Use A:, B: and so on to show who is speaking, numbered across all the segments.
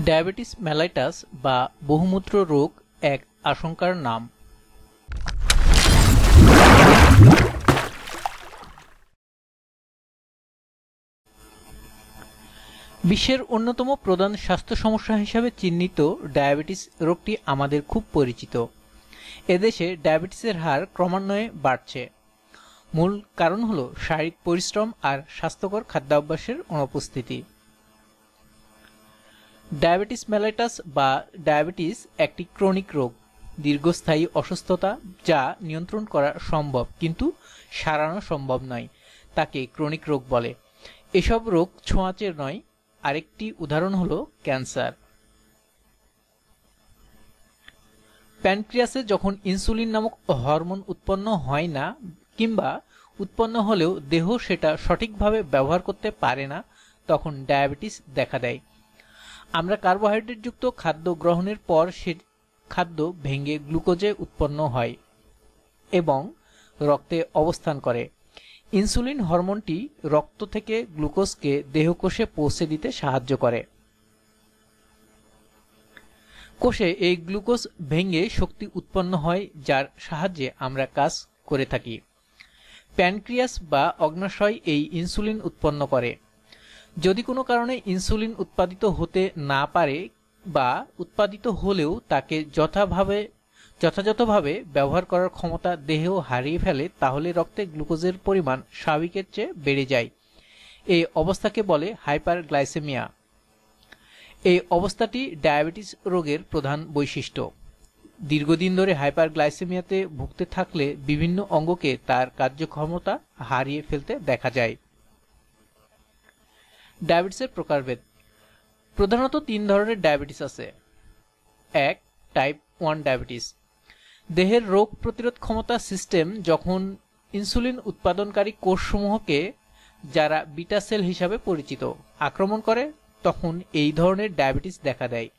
A: Diabetes mellitus বা বহুমূত্র রোগ এক আশঙ্কার নাম। বিশ্বের অন্যতম প্রধান স্বাস্থ্য সমস্যা হিসাবে চিহ্নিত ডায়াবেটিস রোগটি আমাদের খুব পরিচিত। এদেশে ডায়াবেটিসের হার ক্রমান্বয়ে বাড়ছে। মূল কারণ হল শারীরিক পরিশ্রম আর স্বাস্থ্যকর খাদ্যাভ্যাসের অনুপস্থিতি। ডায়াবেটিস মেলাইটাস বা ডায়াবেটিস একটি ক্রনিক রোগ, দীর্ঘস্থায়ী অসুস্থতা যা নিয়ন্ত্রণ করা সম্ভব কিন্তু সারানো সম্ভব নয়, তাকে ক্রনিক রোগ বলে। এসব রোগ ছোঁয়াচের নয়। আরেকটি উদাহরণ হলো ক্যান্সার। প্যানক্রিয়াসে যখন ইনসুলিন নামক হরমোন উৎপন্ন হয় না কিংবা উৎপন্ন হলেও দেহ সেটা সঠিকভাবে ব্যবহার করতে পারে না, তখন ডায়াবেটিস দেখা দেয়। আমরা কার্বোহাইড্রেটযুক্ত খাদ্য গ্রহণের পর সে খাদ্য ভেঙে গ্লুকোজে উৎপন্ন হয় এবং রক্তে অবস্থান করে। ইনসুলিন হরমোনটি রক্ত থেকে গ্লুকোজকে দেহকোষে পৌঁছে দিতে সাহায্য করে। কোষে এই গ্লুকোজ ভেঙে শক্তি উৎপন্ন হয়, যার সাহায্যে আমরা কাজ করে থাকি। প্যানক্রিয়াস বা অগ্ন্যাশয় এই ইনসুলিন উৎপন্ন করে। যদি কোনো কারণে ইনসুলিন উৎপাদিত হতে না পারে বা উৎপাদিত হলেও তাকে যথাযথভাবে ব্যবহার করার ক্ষমতা দেহ হারিয়ে ফেলে, তাহলে রক্তে গ্লুকোজের পরিমাণ স্বাভাবিকের চেয়ে বেড়ে যায়। এই অবস্থাকে বলে হাইপারগ্লাইসেমিয়া। এই অবস্থাটি ডায়াবেটিস রোগের প্রধান বৈশিষ্ট্য। দীর্ঘদিন ধরে হাইপারগ্লাইসেমিয়াতে ভুগতে থাকলে বিভিন্ন অঙ্গকে তার কার্যক্ষমতা হারিয়ে ফেলতে দেখা যায়। ডায়াবেটিসের প্রকারভেদ। প্রধানত তিন ধরনের ডায়াবেটিস আছে। ১. Type 1 diabetes. দেহের রোগ প্রতিরোধ ক্ষমতা সিস্টেম যখন ইনসুলিন উৎপাদনকারী কোষসমূহকে, যারা বিটা সেল হিসাবে পরিচিত, আক্রমণ করে, তখন এই ধরনের ডায়াবেটিস দেখা দেয়।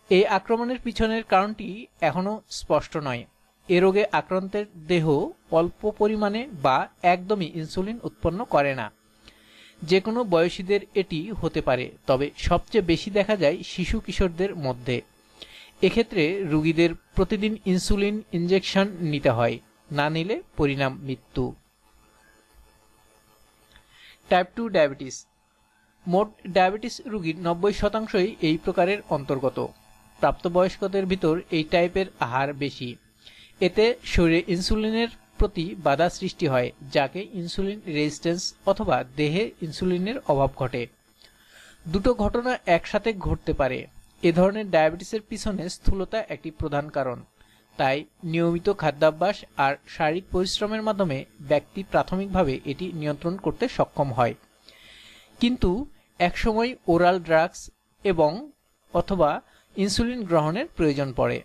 A: এই আক্রমণের পিছনের কারণটি এখনও স্পষ্ট নয়। এ রোগে আক্রান্তের দেহ অল্প পরিমাণে বা একদমই ইনসুলিন উৎপন্ন করে না। যে কোনো বয়সীদের এটি হতে পারে, তবে সবচেয়ে বেশি দেখা যায় শিশু কিশোরদের মধ্যে। এক্ষেত্রে রোগীদের প্রতিদিন ইনসুলিন ইনজেকশন নিতে হয়, না নিলে পরিণাম মৃত্যু। Type 2 diabetes. মোট ডায়াবেটিস রোগীর 90% এই প্রকারের অন্তর্গত। প্রাপ্তবয়স্কদের ভিতর এই টাইপের হার বেশি। এতে শরীরে ইনসুলিনের প্রতি বাধা সৃষ্টি হয়, যাকে ইনসুলিন রেজিস্ট্যান্স অথবা দেহে ইনসুলিনের অভাব ঘটে। দুটো ঘটনা একসাথে ঘটতে পারে। এ ধরনের ডায়াবেটিসের পিছনে স্থূলতা একটি প্রধান কারণ। তাই নিয়মিত খাদ্যাভ্যাস আর শারীরিক পরিশ্রমের মাধ্যমে ব্যক্তি প্রাথমিকভাবে এটি নিয়ন্ত্রণ করতে সক্ষম হয়। কিন্তু একসময় ওরাল ড্রাগস এবং অথবা ইনসুলিন গ্রহণের প্রয়োজন পড়ে।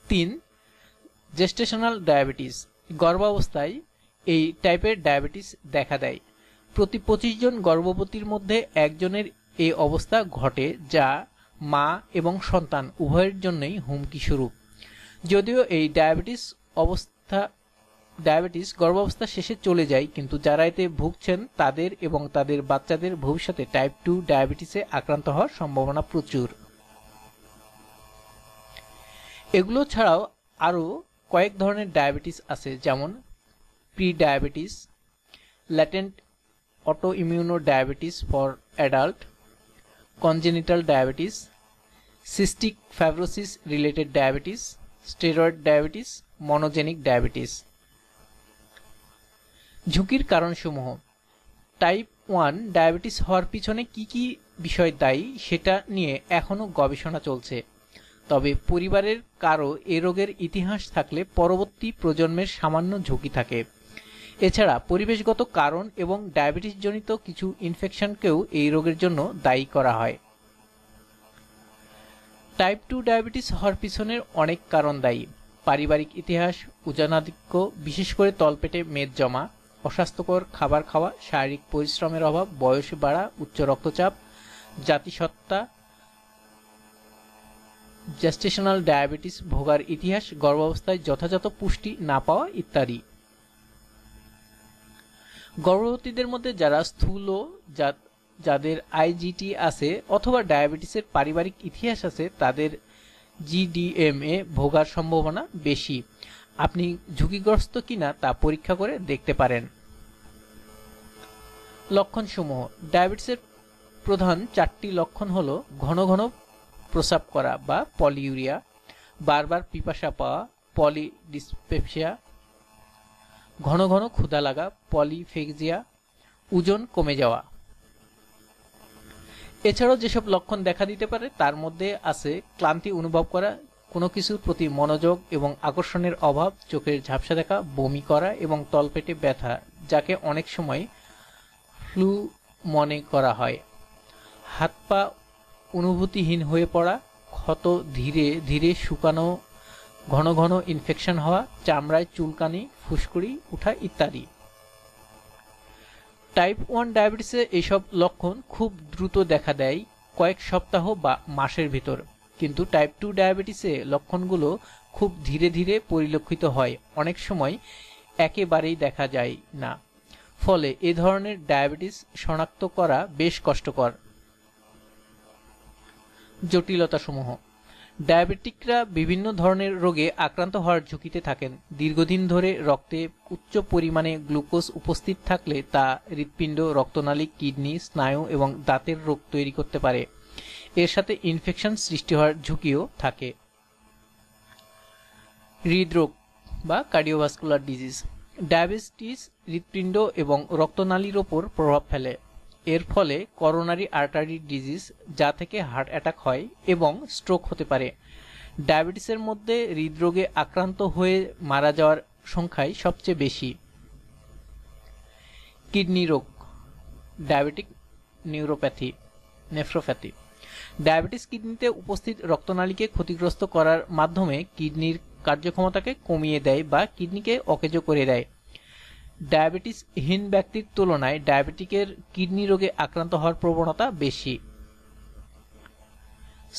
A: ৩. Gestational diabetes. গর্ভাবস্থায় এই টাইপের ডায়াবেটিস দেখা দেয়। প্রতি 25 জন গর্ভবতীর মধ্যে একজনের এই অবস্থা ঘটে, যা মা এবং সন্তান উভয়ের জন্যই হুমকি স্বরূপ। যদিও এই ডায়াবেটিস গর্ভাবস্থা শেষে চলে যায়, কিন্তু যারা এতে ভুগছেন তাদের এবং তাদের বাচ্চাদের ভবিষ্যতে টাইপ 2 ডায়াবেটিসে আক্রান্ত হওয়ার সম্ভাবনা প্রচুর। এগুলো ছাড়াও আরও কয়েক ধরনের ডায়াবেটিস আছে, যেমন pre diabetes, latent autoimmune diabetes for adult, congenital diabetes, cystic fibrosis related diabetes, steroid diabetes, monogenic diabetes. ঝুঁকির কারণসমূহ। টাইপ 1 ডায়াবেটিস হওয়ার পিছনে কি কি বিষয় দায়ী সেটা নিয়ে এখনও গবেষণা চলছে। তবে পরিবারের কারো এ রোগের ইতিহাস থাকলে পরবর্তী প্রজন্মের সামান্য ঝুঁকি থাকে। এছাড়া পরিবেশগত কারণ এবং ডায়াবেটিসজনিত কিছু ইনফেকশনকেও এই রোগের জন্য দায়ী করা হয়। টাইপ 2 ডায়াবেটিস হওয়ার পিছনের অনেক কারণ দায়ী। পারিবারিক ইতিহাস, ওজনাধিক্য, বিশেষ করে তলপেটে মেদ জমা, অস্বাস্থ্যকর খাবার খাওয়া, শারীরিক পরিশ্রমের অভাব, বয়স বাড়া, উচ্চ রক্তচাপ, জাতিসত্তা, জেস্টেশনাল ডায়াবেটিস ভোগার ইতিহাস, গর্ভাবস্থায় যথাযথ পুষ্টি না পাওয়া ইত্যাদি। গর্ভবতীদের মধ্যে যারা স্থূল যাদের আইজিটি আছে অথবা ডায়াবেটিসের পারিবারিক ইতিহাস আছে তাদের জিডিএমএ ভোগার সম্ভাবনা বেশি। আপনি ঝুঁকিগ্রস্ত কিনা তা পরীক্ষা করে দেখতে পারেন। লক্ষণসমূহ। ডায়াবেটিসের প্রধান 4টি লক্ষণ হলো ঘন ঘন প্রস্রাব করা বা পলিউরিয়া, বারবার পিপাসা পাওয়া পলিডিসপেপসিয়া, ঘন ঘন ক্ষুধা লাগা পলিফেগজিয়া, ওজন কমে যাওয়া। এছাড়াও যেসব লক্ষণ দেখা দিতে পারে তার মধ্যে আছে ক্লান্তি অনুভব করা, কোনো কিছুর প্রতি মনোযোগ এবং আকর্ষণের অভাব, চোখের ঝাপসা দেখা, বমি করা এবং তলপেটে ব্যথা, যাকে অনেক সময় ফ্লু মনে করা হয়, হাত পা অনুভূতিহীন হয়ে পড়া, ক্ষত ধীরে ধীরে শুকানো, ঘন ঘন ইনফেকশন হওয়া, চামড়ায় চুলকানি, ফুসকুড়ি উঠা ইত্যাদি। টাইপ 1 ডায়াবেটিসে এইসব লক্ষণ খুব দ্রুত দেখা দেয় কয়েক সপ্তাহ বা মাসের ভিতর, কিন্তু টাইপ 2 ডায়াবেটিসে লক্ষণগুলো খুব ধীরে ধীরে পরিলক্ষিত হয়, অনেক সময় একেবারেই দেখা যায় না। ফলে এ ধরনের ডায়াবেটিস শনাক্ত করা বেশ কষ্টকর। জটিলতাসমূহ। ডায়াবেটিকরা বিভিন্ন ধরনের রোগে আক্রান্ত হওয়ার ঝুঁকিতে থাকেন। দীর্ঘদিন ধরে রক্তে উচ্চ পরিমাণে গ্লুকোজ উপস্থিত থাকলে তা হৃৎপিণ্ড, রক্তনালী, কিডনি, স্নায়ু এবং দাঁতের রোগ তৈরি করতে পারে। এর সাথে ইনফেকশন সৃষ্টি হওয়ার ঝুঁকিও থাকে। হৃদরোগ বা কার্ডিওভাস্কুলার ডিজিজ। ডায়াবেটিস হৃৎপিণ্ড এবং রক্তনালীর ওপর প্রভাব ফেলে। এর ফলে করোনারি আর্টারি ডিজিজ, যা থেকে হার্ট অ্যাটাক হয় এবং স্ট্রোক হতে পারে। ডায়াবেটিসের মধ্যে হৃদরোগে আক্রান্ত হয়ে মারা যাওয়ার সংখ্যাই সবচেয়ে বেশি। কিডনি রোগ, ডায়াবেটিক নেফ্রোপ্যাথি। ডায়াবেটিস কিডনিতে উপস্থিত রক্তনালীকে ক্ষতিগ্রস্ত করার মাধ্যমে কিডনির কার্যক্ষমতাকে কমিয়ে দেয় বা কিডনিকে অকেজো করে দেয়। ডায়াবেটিসহীন ব্যক্তির তুলনায় ডায়াবেটিকের কিডনি রোগে আক্রান্ত হওয়ার প্রবণতা বেশি।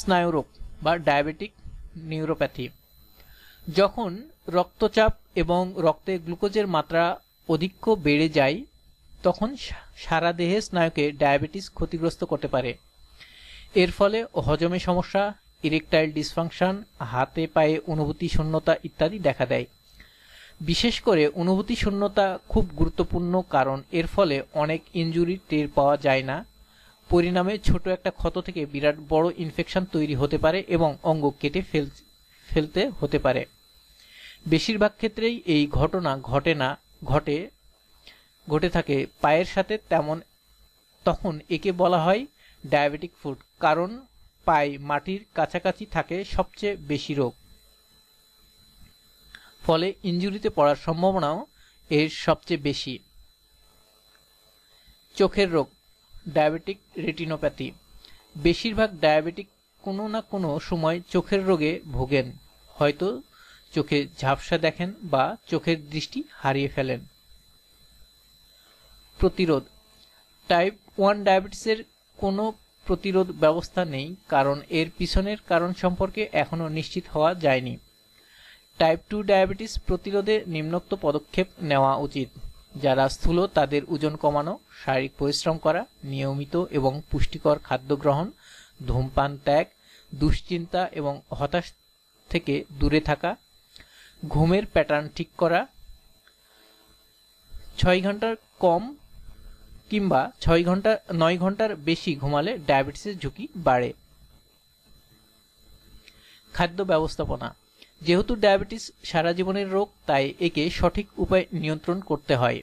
A: স্নায়ুরোগ বা ডায়াবেটিক নিউরোপ্যাথি। যখন রক্তচাপ এবং রক্তে গ্লুকোজের মাত্রা অধিক বেড়ে যায় তখন সারা দেহে স্নায়ুকে ডায়াবেটিস ক্ষতিগ্রস্ত করতে পারে। এর ফলে হজমে সমস্যা, ইরেকটাইল ডিসফাংশন, হাতে পায়ে অনুভূতি শূন্যতা ইত্যাদি দেখা দেয়। বিশেষ করে অনুভূতি শূন্যতা খুব গুরুত্বপূর্ণ, কারণ এর ফলে অনেক ইনজুরি টের পাওয়া যায় না। পরিণামে ছোট একটা ক্ষত থেকে বিরাট বড় ইনফেকশন তৈরি হতে পারে এবং অঙ্গ কেটে ফেলতে হতে পারে। বেশিরভাগ ক্ষেত্রেই এই ঘটনা ঘটে থাকে পায়ের সাথে, তখন একে বলা হয় ডায়াবেটিক ফুট, কারণ পায়ে মাটির কাছাকাছি থাকে সবচেয়ে বেশি রোগ। ফলে ইনজুরিতে পড়ার সম্ভাবনাও এর সবচেয়ে বেশি। চোখের রোগ, ডায়াবেটিক রেটিনোপ্যাথি। বেশিরভাগ ডায়াবেটিক কোনো না কোনো সময় চোখের রোগে ভোগেন, হয়তো চোখে ঝাপসা দেখেন বা চোখের দৃষ্টি হারিয়ে ফেলেন। প্রতিরোধ। টাইপ 1 ডায়াবেটিসের কোনো প্রতিরোধ ব্যবস্থা নেই, কারণ এর পিছনের কারণ সম্পর্কে এখনো নিশ্চিত হওয়া যায়নি। টাইপ 2 ডায়াবেটিস প্রতিরোধে নিম্নোক্ত পদক্ষেপ নেওয়া উচিত। যারা স্থূল তাদের ওজন কমানো, শারীরিক পরিশ্রম করা, নিয়মিত এবং পুষ্টিকর খাদ্য গ্রহণ, ধূমপান ত্যাগ, দুশ্চিন্তা এবং হতাশ থেকে দূরে থাকা, ঘুমের প্যাটার্ন ঠিক করা, 6 ঘন্টার কম কিংবা 9 ঘন্টার বেশি ঘুমালে ডায়াবেটিসের ঝুঁকি বাড়ে। খাদ্য ব্যবস্থাপনা। যেহেতু ডায়াবেটিস সারা জীবনের রোগ, তাই একে সঠিক উপায়ে নিয়ন্ত্রণ করতে হয়।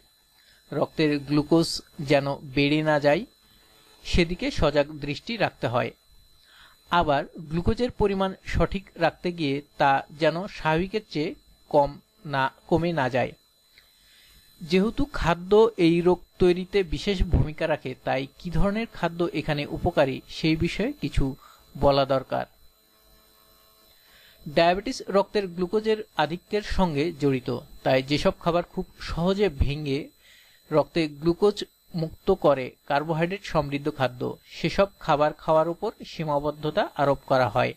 A: রক্তের গ্লুকোজ যেন বেড়ে না যায় সেদিকে সজাগ দৃষ্টি রাখতে হয়। আবার গ্লুকোজের পরিমাণ সঠিক রাখতে গিয়ে তা যেন স্বাভাবিকের চেয়ে কমে না যায়। যেহেতু খাদ্য এই রোগ তৈরিতে বিশেষ ভূমিকা রাখে, তাই কি ধরনের খাদ্য এখানে উপকারী সেই বিষয়ে কিছু বলা দরকার। ডায়াবেটিস রক্তের গ্লুকোজের আধিক্যের সঙ্গে জড়িত, তাই যেসব খাবার খুব সহজে ভেঙে রক্তে গ্লুকোজ মুক্ত করে কার্বোহাইড্রেট সমৃদ্ধ খাদ্য, সেসব খাবার খাওয়ার উপর সীমাবদ্ধতা আরোপ করা হয়।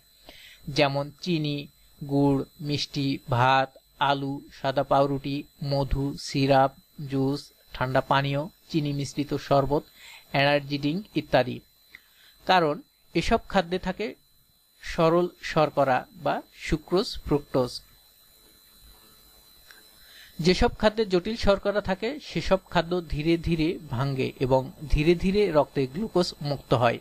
A: যেমন চিনি, গুড়, মিষ্টি, ভাত, আলু, সাদা পাউরুটি, মধু, সিরাপ, জুস, ঠান্ডা পানীয়, চিনি মিশ্রিত শরবত, এনার্জি ড্রিঙ্ক ইত্যাদি। কারণ এসব খাদ্যে থাকে সরল শর্করা বা সুক্রোজ, ফ্রুক্টোজ। যেসব খাদ্যে জটিল শর্করা থাকে সেসব খাদ্য ধীরে ধীরে ভাঙে এবং ধীরে ধীরে রক্তে গ্লুকোজ মুক্ত হয়,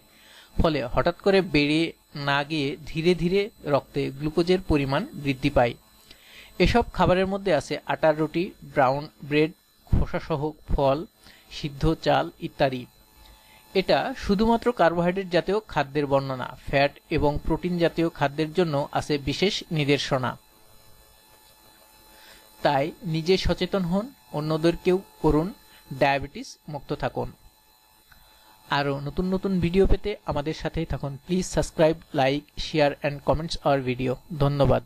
A: ফলে হঠাৎ করে বেড়ে না গিয়ে ধীরে ধীরে রক্তে গ্লুকোজের পরিমাণ বৃদ্ধি পায়। এসব খাবারের মধ্যে আছে আটার রুটি, ব্রাউন ব্রেড, খোসাসহ ফল, সিদ্ধ চাল ইত্যাদি। এটা শুধুমাত্র কার্বোহাইড্রেট জাতীয় খাদ্যের বর্ণনা। ফ্যাট এবং প্রোটিন জাতীয় খাদ্যের জন্য আছে বিশেষ নির্দেশনা। তাই নিজে সচেতন হন, অন্যদেরকেও করুন ডায়াবেটিস মুক্ত থাকুন। আরও নতুন নতুন ভিডিও পেতে আমাদের সাথেই থাকুন। Please subscribe, like, share and comments hour video. ধন্যবাদ।